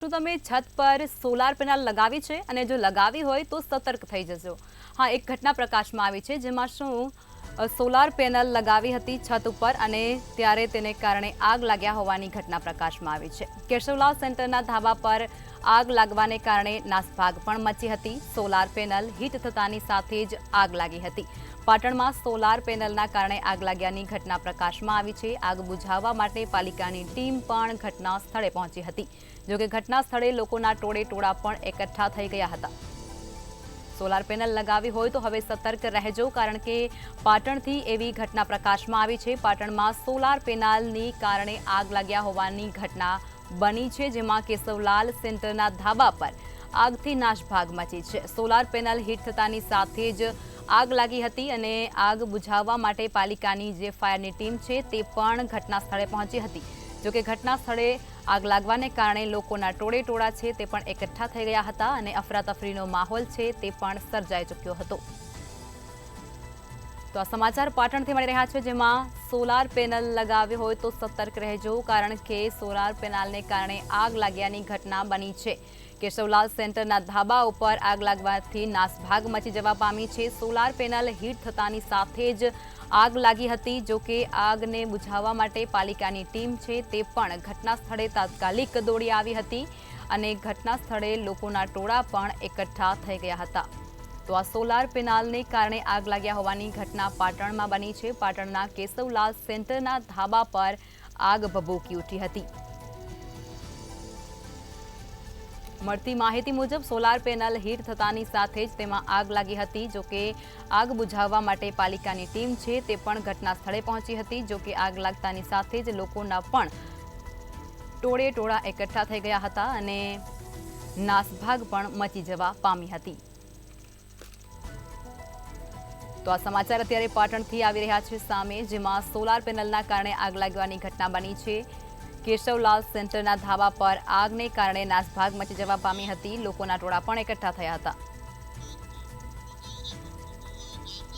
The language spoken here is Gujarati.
શું તમે છત પર સોલાર પેનલ લગાવી છે અને જો લગાવી હોય તો સતર્ક થઈ જજો। હા, એક ઘટના પ્રકાશમાં આવી છે જેમાં સોલાર પેનલ લગાવી હતી છત ઉપર અને ત્યારે તેને કારણે આગ લાગ્યા હોવાની ઘટના પ્રકાશમાં આવી છે। કેશવલાલ સેન્ટરના ધાબા પર આગ લાગવાને કારણે નાસભાગ પણ મચી હતી। સોલાર પેનલ હીટ થતાની સાથે જ આગ લાગી હતી। પાટણમાં સોલાર પેનલના કારણે આગ લાગ્યાની ઘટના પ્રકાશમાં આવી છે। આગ બુઝાવવા માટે પાલિકાની ટીમ પણ ઘટના સ્થળે પહોંચી હતી। જોકે ઘટના સ્થળે લોકોના ટોળેટોળા પણ એકઠા થઈ ગયા હતા। સોલાર પેનલ લગાવી હોય તો હવે સતર્ક રહેજો, કારણ કે પાટણથી એવી ઘટના પ્રકાશમાં આવી છે। પાટણમાં સોલાર પેનલની કારણે આગ લાગ્યા હોવાની ઘટના બની છે, જેમાં કેશવલાલ સેન્ટરના ધાબા પર આગથી નાશભાગ મચી છે। સોલાર પેનલ હીટ થતાની સાથે જ આગ લાગી હતી અને આગ બુઝાવવા માટે પાલિકાની જે ફાયરની ટીમ છે તે પણ ઘટના સ્થળે પહોંચી હતી। જોકે ઘટના સ્થળે આગ લાગવાને કારણે લોકોના ટોળેટોળા છે તે પણ એકઠા થઈ ગયા હતા અને અફરાતફરીનો માહોલ છે તે પણ સર્જાઈ ચૂક્યો હતો। તો આ સમાચાર પાટણથી મળી રહ્યા છે, જેમાં સોલાર પેનલ લગાવી હોય તો સતર્ક રહેજો, કારણ કે સોલાર પેનલને કારણે આગ લાગ્યાની ઘટના બની છે। કેશવલાલ સેન્ટરના ધાબા ઉપર આગ લાગવાથી નાસભાગ મચી જવા પામી છે। સોલાર પેનલ હીટ થતાની સાથે જ આગ લાગી હતી। જો કે આગને બુઝાવવા માટે પાલિકાની ટીમ છે તે પણ ઘટના સ્થળે તાત્કાલિક દોડી આવી હતી અને ઘટના સ્થળે લોકોના ટોળા પણ એકઠા થઈ ગયા હતા। તો આ સોલાર પેનલને કારણે આગ લાગ્યા હોવાની ઘટના પાટણમાં બની છે। પાટણના કેશવલાલ સેન્ટરના ધાબા પર આગ ભભૂકી ઉઠી હતી। મળતી માહિતી મુજબ સોલાર પેનલ હીટ થતાની સાથે જ તેમાં આગ લાગી હતી। જો કે આગ બુઝાવવા માટે પાલિકાની ટીમ છે તે પણ ઘટના સ્થળે પહોંચી હતી। જો કે આગ લાગતાની સાથે જ લોકોના પણ ટોળેટોળા એકઠા થઈ ગયા હતા અને નાસભાગ પણ મચી જવા પામી હતી। તો આ સમાચાર અત્યારે પાટણથી આવી રહ્યા છે સામે, જેમાં સોલાર પેનલના કારણે આગ લાગવાની ઘટના બની છે। કેશવલાલ સેન્ટરના ધાબા પર આગને કારણે નાસભાગ મચી જવા પામી હતી। લોકોના ટોળા પણ એકઠા થયા હતા।